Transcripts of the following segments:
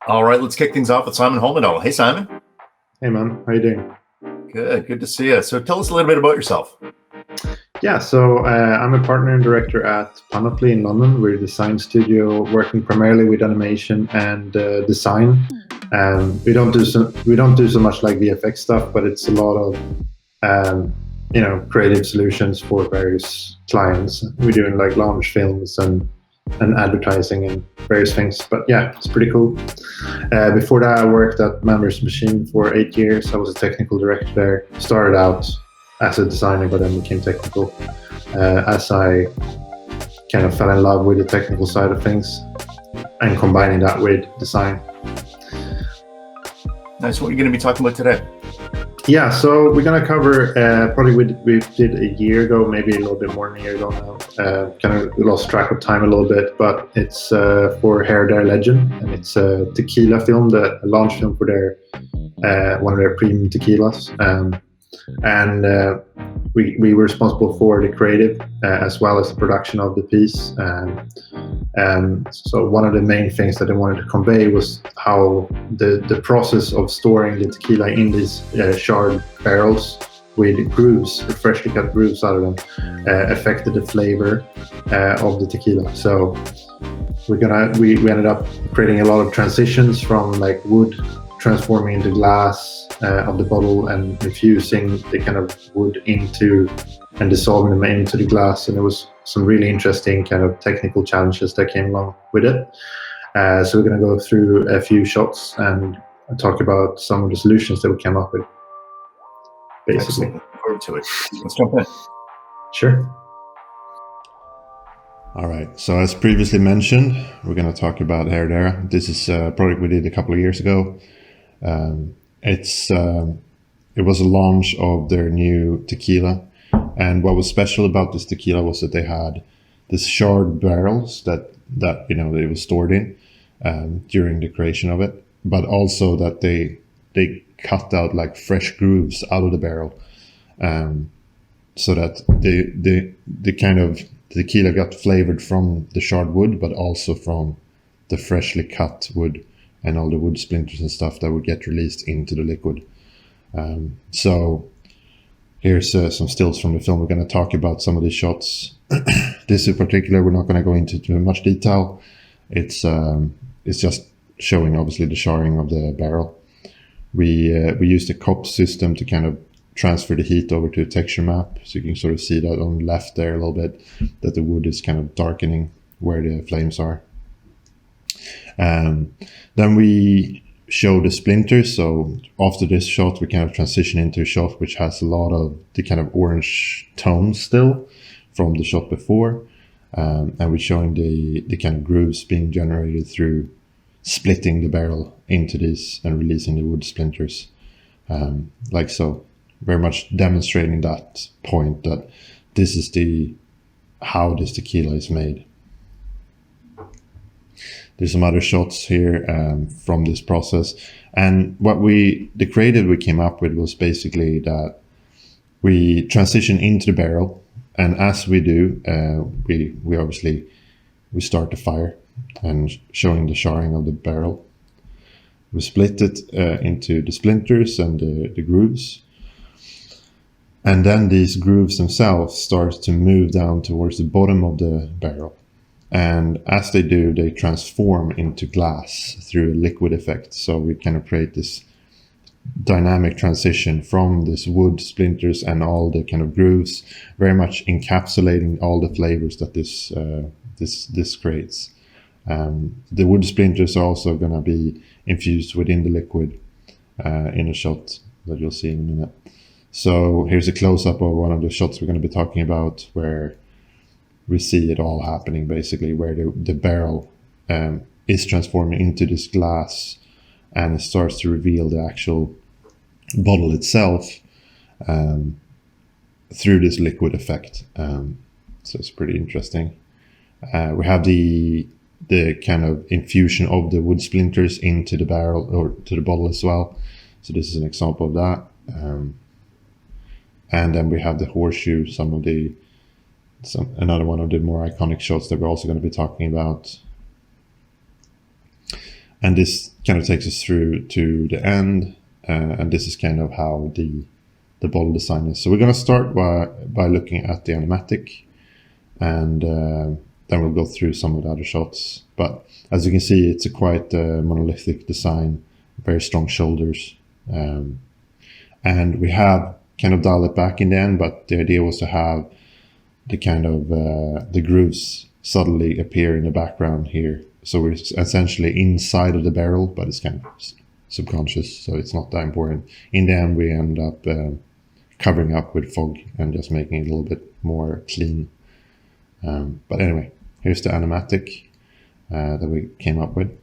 All right, let's kick things off with Simon Holmedal. Hey, Simon. Hey, man. How you doing? Good to see you. So tell us a little bit about yourself. Yeah, so I'm a partner and director at Panoply in London. We're a design studio working primarily with animation and design. We don't do so much like VFX stuff, but it's a lot of creative solutions for various clients. We're doing like launch films and advertising and various things. But yeah, it's pretty cool. Before that, I worked at Manner's Machine for 8 years. I was a technical director there. Started out as a designer, but then became technical as I kind of fell in love with the technical side of things and combining that with design. Nice. What are you going to be talking about today? Yeah, so we're going to cover a project we did a year ago, maybe a little bit more than a year ago now. Kind of lost track of time a little bit, but it's for Herradura Legend, and it's a tequila film, a launch film for their one of their premium tequilas. We were responsible for the creative as well as the production of the piece. So one of the main things that I wanted to convey was how the process of storing the tequila in these shard barrels with grooves, freshly cut grooves out of them, affected the flavor of the tequila. So we ended up creating a lot of transitions from like wood transforming into glass of the bottle and infusing the kind of wood into and dissolving them into the glass. And there was some really interesting kind of technical challenges that came along with it. So we're going to go through a few shots and talk about some of the solutions that we came up with. Basically. Excellent. Look forward to it. Let's jump in. Sure. All right. So as previously mentioned, we're going to talk about Herradura. This is a project we did a couple of years ago. It was a launch of their new tequila, and what was special about this tequila was that they had this shard barrels that it was stored in during the creation of it, but also that they cut out like fresh grooves out of the barrel, so that the kind of tequila got flavored from the shard wood, but also from the freshly cut wood and all the wood splinters and stuff that would get released into the liquid. So here's some stills from the film. We're going to talk about some of these shots. This in particular, we're not going to go into too much detail. It's just showing obviously the charring of the barrel. We used a COP system to kind of transfer the heat over to a texture map, so you can sort of see that on the left there a little bit, that the wood is kind of darkening where the flames are. Then we show the splinters. So after this shot, we kind of transition into a shot which has a lot of the kind of orange tones still from the shot before. And we're showing the kind of grooves being generated through splitting the barrel into this and releasing the wood splinters. Like so, very much demonstrating that point that this is how this tequila is made. There's some other shots here from this process. And the creative we came up with was basically that we transition into the barrel. And as we do, we obviously start the fire and showing the charring of the barrel. We split it into the splinters and the grooves. And then these grooves themselves start to move down towards the bottom of the barrel. And as they do, they transform into glass through a liquid effect. So we kind of create this dynamic transition from this wood splinters and all the kind of grooves, very much encapsulating all the flavors that this creates. The wood splinters are also going to be infused within the liquid in a shot that you'll see in a minute. So here's a close-up of one of the shots we're going to be talking about, where we see it all happening, basically, where the barrel is transforming into this glass, and it starts to reveal the actual bottle itself through this liquid effect. So it's pretty interesting. We have the kind of infusion of the wood splinters into the barrel or to the bottle as well. So this is an example of that. And then we have the horseshoe, another one of the more iconic shots that we're also going to be talking about. And this kind of takes us through to the end, and this is kind of how the bottle design is. So we're going to start by looking at the animatic, and then we'll go through some of the other shots. But as you can see, it's a quite monolithic design, very strong shoulders, and we have kind of dialed it back in the end, but the idea was to have the kind of the grooves subtly appear in the background here. So we're essentially inside of the barrel, but it's kind of subconscious, so it's not that important. In the end, we end up covering up with fog and just making it a little bit more clean. But anyway, here's the animatic that we came up with,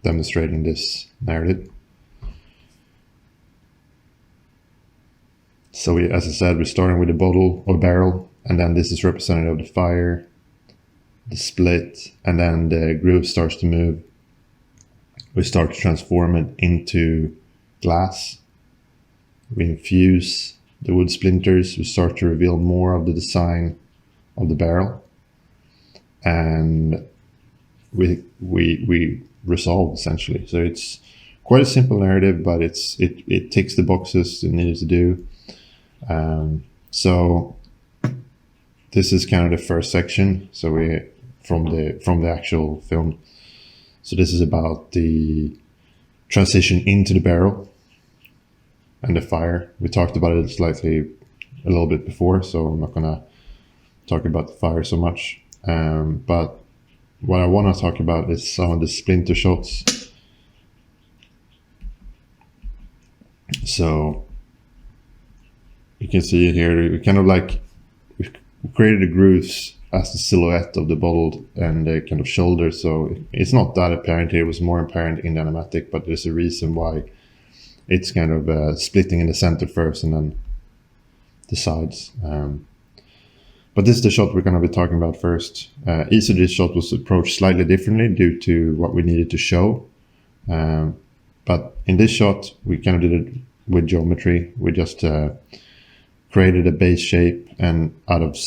demonstrating this narrative. So we, as I said, we're starting with the bottle or barrel, and then this is representative of the fire, the split, and then the groove starts to move. We start to transform it into glass. We infuse the wood splinters. We start to reveal more of the design of the barrel, and we resolve essentially. So it's quite a simple narrative, but it ticks the boxes it needed to do. So this is kind of the first section. So we from the actual film. So this is about the transition into the barrel and the fire. We talked about it slightly a little bit before, so I'm not gonna talk about the fire so much. But what I want to talk about is some of the splinter shots. So you can see it here. We kind of like we created the grooves as the silhouette of the bottle and the kind of shoulder. So it's not that apparent here. It was more apparent in the animatic, but there's a reason why it's kind of splitting in the center first and then the sides. But this is the shot we're going to be talking about first. Each of these shots was approached slightly differently due to what we needed to show. But in this shot, we kind of did it with geometry. We just created a base shape and out of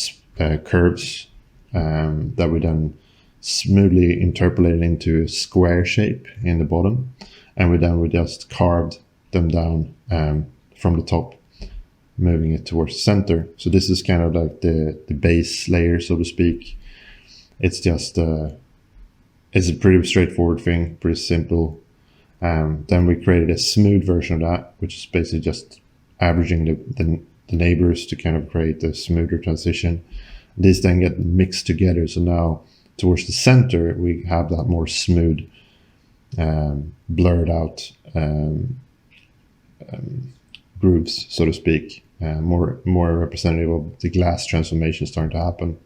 curves that we then smoothly interpolated into a square shape in the bottom. And we just carved them down from the top, moving it towards the center. So this is kind of like the base layer, so to speak. It's just it's a pretty straightforward thing, pretty simple. Then we created a smooth version of that, which is basically just averaging the neighbors to kind of create a smoother transition. These then get mixed together, so now towards the center we have that more smooth, blurred out grooves, so to speak, more representative of the glass transformation starting to happen.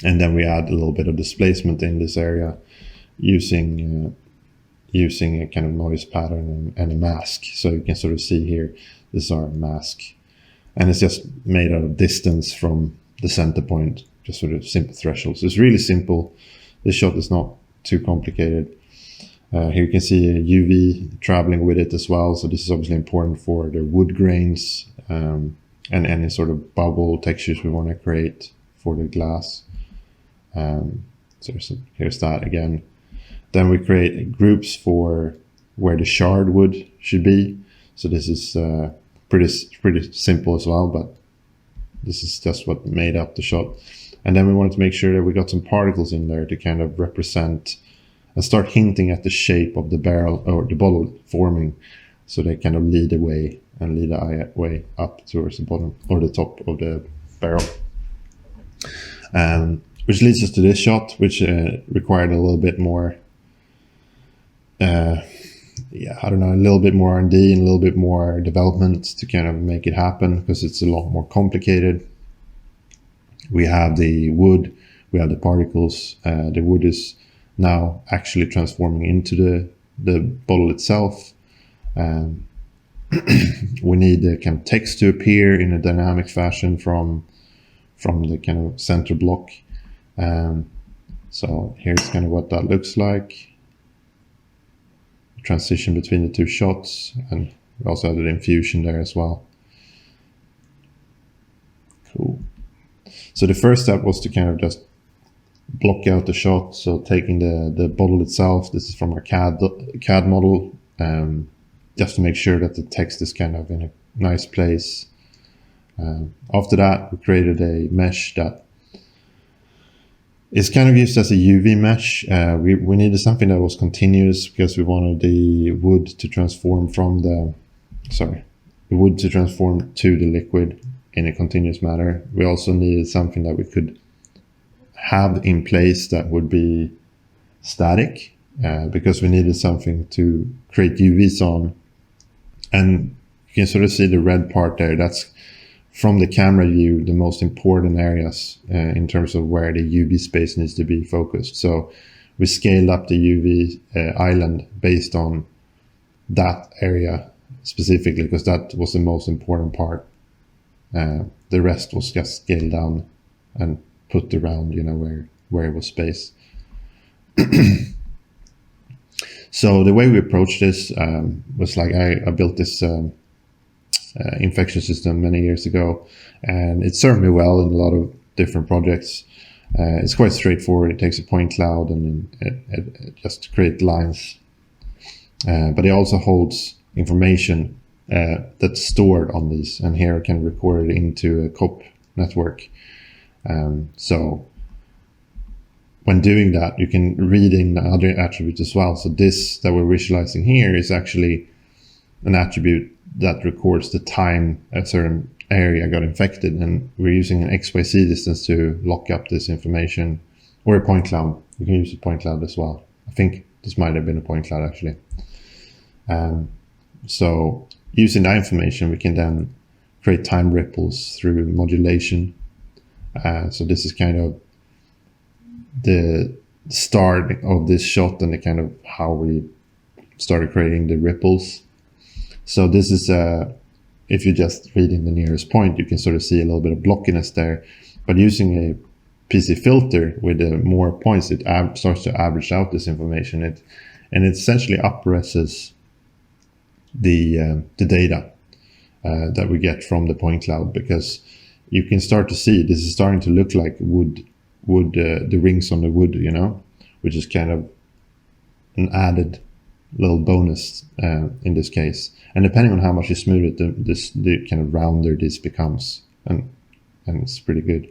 And then we add a little bit of displacement in this area using a kind of noise pattern and a mask. So you can sort of see here, this is our mask, and it's just made out of distance from the center point, just sort of simple thresholds. It's really simple. This shot is not too complicated. Here you can see a UV traveling with it as well. So this is obviously important for the wood grains and any sort of bubble textures we want to create for the glass. So here's that again. Then we create groups for where the shard wood should be. So this is pretty simple as well, but this is just what made up the shot. And then we wanted to make sure that we got some particles in there to kind of represent and start hinting at the shape of the barrel or the bottle forming, so they kind of lead the way and lead the eye way up towards the bottom or the top of the barrel. Which leads us to this shot, which required a little bit more a little bit more R&D and a little bit more development to kind of make it happen, because it's a lot more complicated. We have the wood, we have the particles. The wood is now actually transforming into the bottle itself. We need the kind of text to appear in a dynamic fashion from the kind of center block. So here's kind of what that looks like. Transition between the two shots, and we also added infusion there as well. Cool. So the first step was to kind of just block out the shot. So taking the bottle itself, this is from our CAD model, just to make sure that the text is kind of in a nice place. After that, we created a mesh that is kind of used as a UV mesh. We needed something that was continuous because we wanted the wood to transform to the liquid in a continuous manner. We also needed something that we could have in place that would be static, because we needed something to create UVs on. And you can sort of see the red part there. That's from the camera view, the most important areas in terms of where the UV space needs to be focused. So we scaled up the UV island based on that area specifically, because that was the most important part. The rest was just scaled down and put around, where it was spaced. So the way we approached this was like I built this infection system many years ago, and it served me well in a lot of different projects. It's quite straightforward. It takes a point cloud and it just creates lines, but it also holds information that's stored on these, and here I can record it into a COP network. So when doing that, you can read in other attributes as well. So this that we're visualizing here is actually an attribute that records the time a certain area got infected, and we're using an XYZ distance to lock up this information, or a point cloud. You can use a point cloud as well. I think this might have been a point cloud actually. So using that information, we can then create time ripples through modulation. So this is kind of the start of this shot and the kind of how we started creating the ripples. So this is, if you just read in the nearest point, you can sort of see a little bit of blockiness there. But using a PC filter with more points, it starts to average out this information. And it essentially upresses the data that we get from the point cloud, because you can start to see this is starting to look like wood, the rings on the wood, which is kind of an added little bonus in this case. And depending on how much you smooth it, the kind of rounder this becomes, and it's pretty good.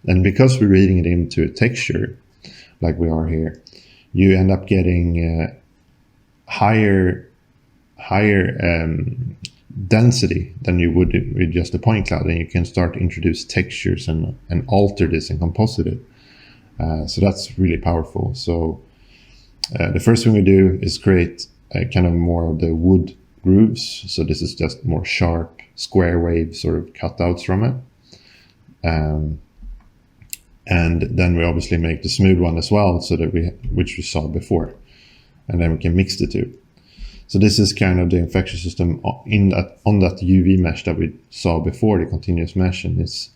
And because we're reading it into a texture, like we are here, you end up getting higher density than you would with just a point cloud, and you can start to introduce textures and alter this and composite it. So that's really powerful. So the first thing we do is create kind of more of the wood grooves. So this is just more sharp square wave sort of cutouts from it. And then we obviously make the smooth one as well, so that which we saw before, and then we can mix the two. So this is kind of the infection system on that UV mesh that we saw before, the continuous mesh, and it's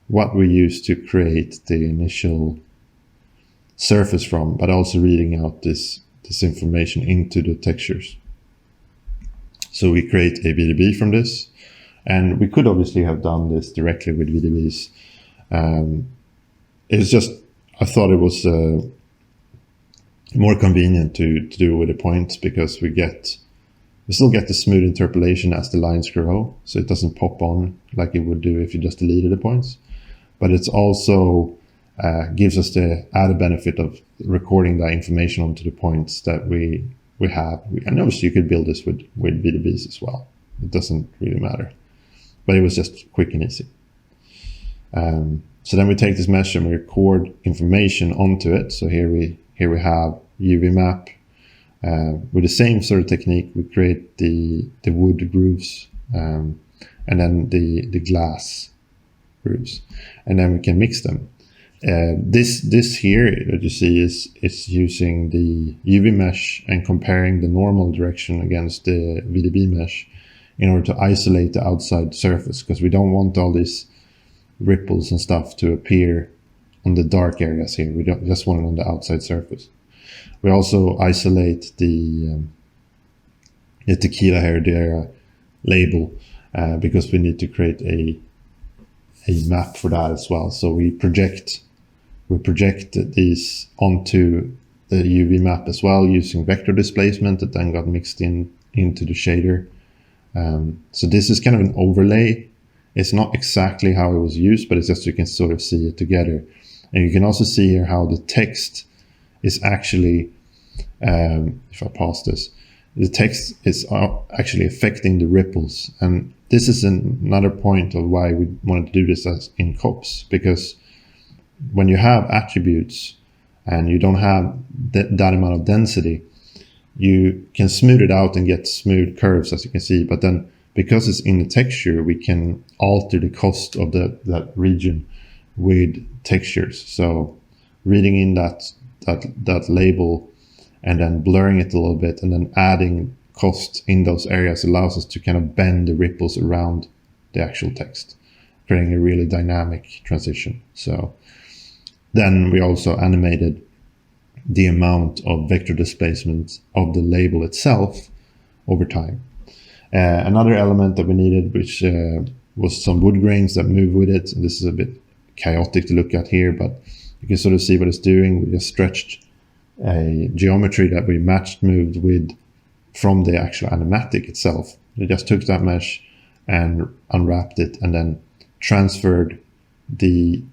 what we use to create the initial surface from, but also reading out this information into the textures. So we create a VDB from this, and we could obviously have done this directly with VDBs. It's just, I thought it was more convenient to do with the points, because we still get the smooth interpolation as the lines grow, so it doesn't pop on like it would do if you just deleted the points. But it's also gives us the added benefit of recording that information onto the points that we have. And obviously you could build this with VDBs as well. It doesn't really matter, but it was just quick and easy. So then we take this mesh and we record information onto it. So here we have UV map. With the same sort of technique, we create the wood grooves, and then the glass grooves, and then we can mix them. This here that you see is using the UV mesh and comparing the normal direction against the VDB mesh in order to isolate the outside surface, because we don't want all these ripples and stuff to appear on the dark areas here. We don't just want it on the outside surface. We also isolate the tequila Herradura label because we need to create a map for that as well. So we project We project these onto the UV map as well using vector displacement that then got mixed into the shader. So this is kind of an overlay. It's not exactly how it was used, but it's just you can sort of see it together. And you can also see here how the text is actually, if I pause this, the text is actually affecting the ripples. And this is another point of why we wanted to do this as in COPs, because when you have attributes and you don't have that amount of density, you can smooth it out and get smooth curves, as you can see. But then because it's in the texture, we can alter the cost of that region with textures. So reading in that label and then blurring it a little bit and then adding cost in those areas allows us to kind of bend the ripples around the actual text, creating a really dynamic transition. So then we also animated the amount of vector displacement of the label itself over time. Another element that we needed, which was some wood grains that move with it. And this is a bit chaotic to look at here, but you can sort of see what it's doing. We just stretched a geometry that we moved with from the actual animatic itself. We just took that mesh and unwrapped it and then transferred the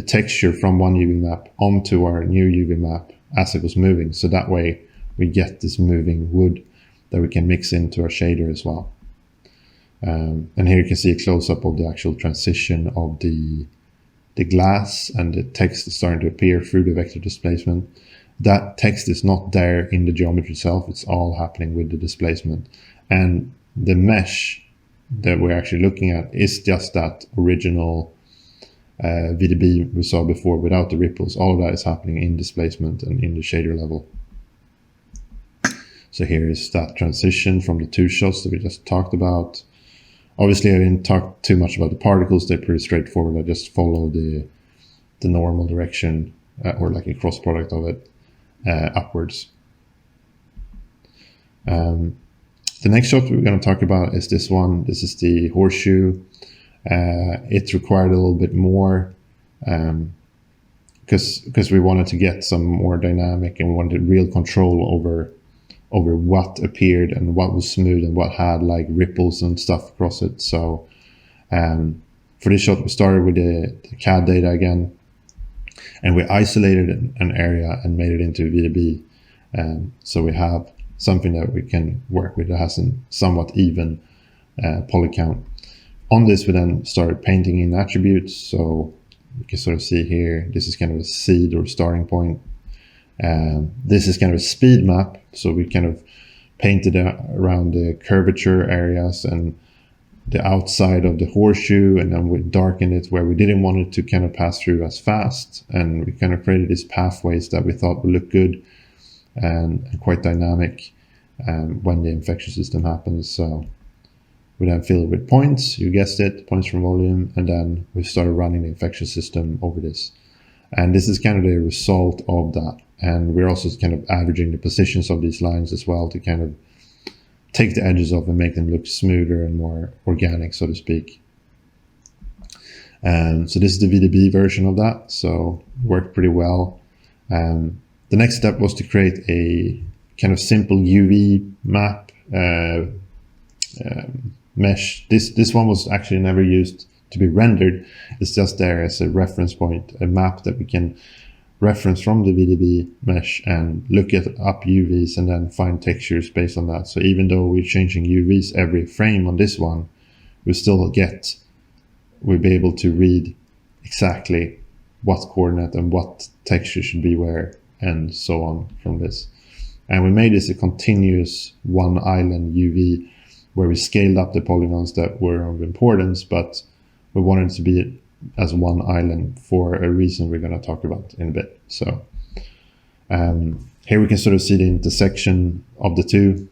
texture from one UV map onto our new UV map as it was moving. So that way we get this moving wood that we can mix into our shader as well. And here you can see a close-up of the actual transition of the glass, and the text is starting to appear through the vector displacement. That text is not there in the geometry itself. It's all happening with the displacement. And the mesh that we're actually looking at is just that original VDB we saw before without the ripples. All of that is happening in displacement and in the shader level. So here is that transition from the two shots that we just talked about. Obviously, I didn't talk too much about the particles. They're pretty straightforward. I just follow the normal direction or like a cross product of it upwards. The next shot we're going to talk about is this one. This is the Horseshoe. It required a little bit more because we wanted to get some more dynamic and we wanted real control over what appeared and what was smooth and what had like ripples and stuff across it. So for this shot, we started with the CAD data again, and we isolated an area and made it into VDB. So we have something that we can work with that has a somewhat even poly count. On this, we then started painting in attributes. So you can sort of see here, this is kind of a seed or starting point. This is kind of a speed map. So we kind of painted around the curvature areas and the outside of the horseshoe, and then we darkened it where we didn't want it to kind of pass through as fast. And we kind of created these pathways that we thought would look good and quite dynamic when the infection system happens. So we then fill it with points, you guessed it, points from volume, and then we started running the infection system over this. And this is kind of the result of that. And we're also kind of averaging the positions of these lines as well to kind of take the edges off and make them look smoother and more organic, so to speak. So this is the VDB version of that, so worked pretty well. The next step was to create a kind of simple UV map mesh. This one was actually never used to be rendered. It's just there as a reference point, a map that we can reference from the VDB mesh and look up UVs and then find textures based on that. So even though we're changing UVs every frame on this one, we'll be able to read exactly what coordinate and what texture should be where and so on from this. And we made this a continuous one island UV where we scaled up the polygons that were of importance, but we wanted it to be as one island for a reason we're going to talk about in a bit. So here we can sort of see the intersection of the two.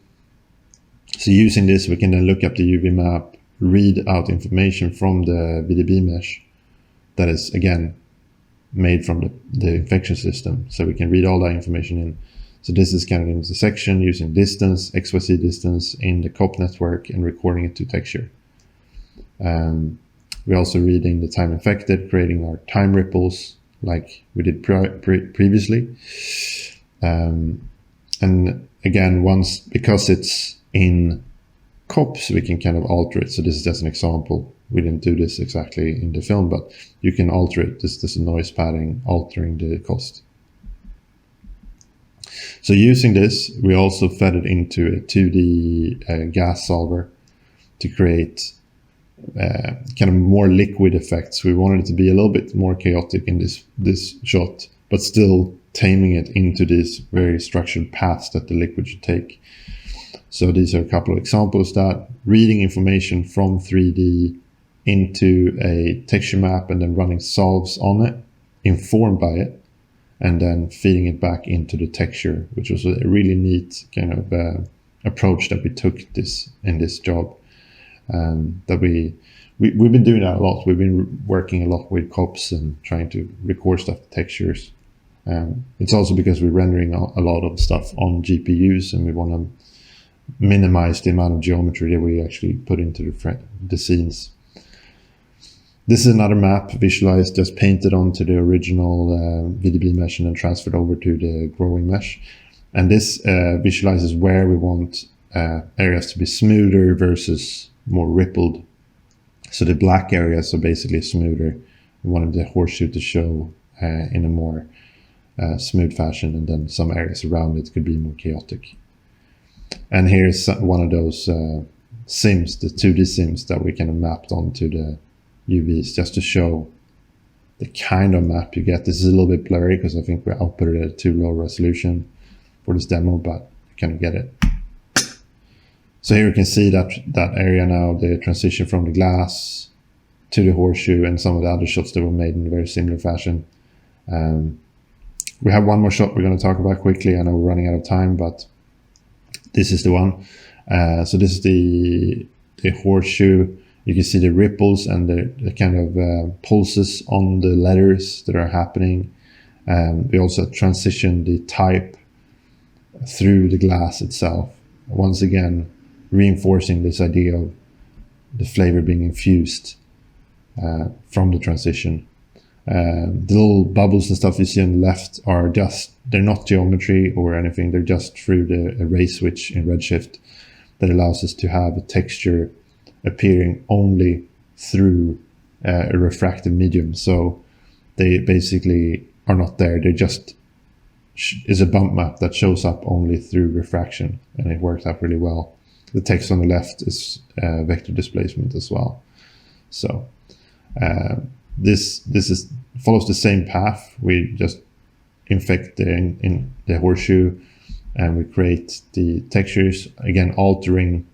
So using this, we can then look up the UV map, read out information from the VDB mesh that is, again, made from the infection system. So we can read all that information in. So this is kind of an intersection using distance, XYZ distance in the COP network and recording it to texture. We're also reading the time infected, creating our time ripples like we did previously. And again, because it's in COPs, we can kind of alter it. So this is just an example. We didn't do this exactly in the film, but you can alter it. This is noise padding, altering the cost. So using this, we also fed it into a 2D gas solver to create kind of more liquid effects. We wanted it to be a little bit more chaotic in this shot, but still taming it into these very structured paths that the liquid should take. So these are a couple of examples that reading information from 3D into a texture map and then running solves on it, informed by it, and then feeding it back into the texture, which was a really neat kind of approach that we took in this job. That we've been doing that a lot. We've been working a lot with COPs and trying to record stuff to textures. It's also because we're rendering a lot of stuff on GPUs, and we want to minimize the amount of geometry that we actually put into the scenes. This is another map visualized, just painted onto the original VDB mesh and then transferred over to the growing mesh. And this visualizes where we want areas to be smoother versus more rippled. So the black areas are basically smoother. We wanted the horseshoe to show in a more smooth fashion, and then some areas around it could be more chaotic. And here's one of those sims, the 2D sims that we kind of mapped onto the UVs, just to show the kind of map you get. This is a little bit blurry because I think we output it at too low resolution for this demo, but you kind of get it. So here you can see that area now, the transition from the glass to the horseshoe, and some of the other shots that were made in a very similar fashion. We have one more shot we're going to talk about quickly. I know we're running out of time, but this is the one. So this is the horseshoe. You can see the ripples and the kind of pulses on the letters that are happening. We also transition the type through the glass itself. Once again, reinforcing this idea of the flavor being infused from the transition. The little bubbles and stuff you see on the left are they're not geometry or anything. They're just through the erase switch in Redshift that allows us to have a texture appearing only through a refractive medium. So they basically are not there. They just is a bump map that shows up only through refraction, and it works out really well. The text on the left is vector displacement as well. So this follows the same path. We just infect in the horseshoe, and we create the textures, again altering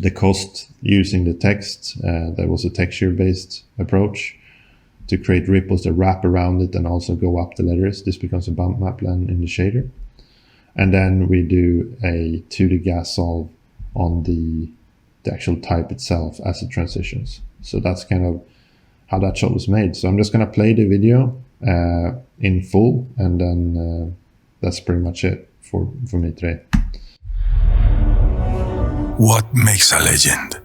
the cost using the text. That was a texture-based approach to create ripples that wrap around it and also go up the letters. This becomes a bump map blend in the shader. And then we do a 2D gas solve on the actual type itself as it transitions. So that's kind of how that shot was made. So I'm just going to play the video in full, and then that's pretty much it for me today. What makes a legend?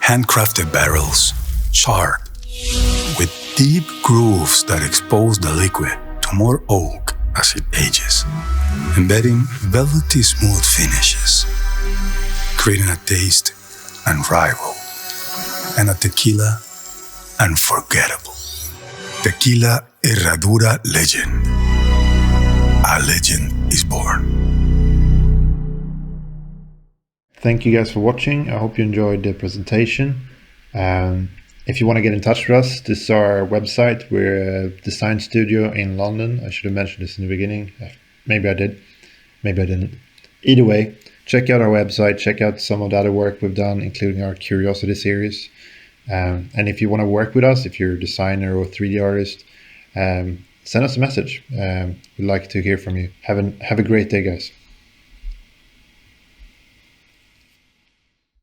Handcrafted barrels, charred, with deep grooves that expose the liquid to more oak as it ages, embedding velvety smooth finishes, creating a taste unrivaled, and a tequila unforgettable. Tequila Herradura Legend. A legend is born. Thank you guys for watching. I hope you enjoyed the presentation. If you want to get in touch with us, this is our website. We're a design studio in London. I should have mentioned this in the beginning. Maybe I did, maybe I didn't. Either way, check out our website, check out some of the other work we've done, including our Curiosity series. And if you want to work with us, if you're a designer or 3D artist, send us a message. We'd like to hear from you. Have a great day, guys.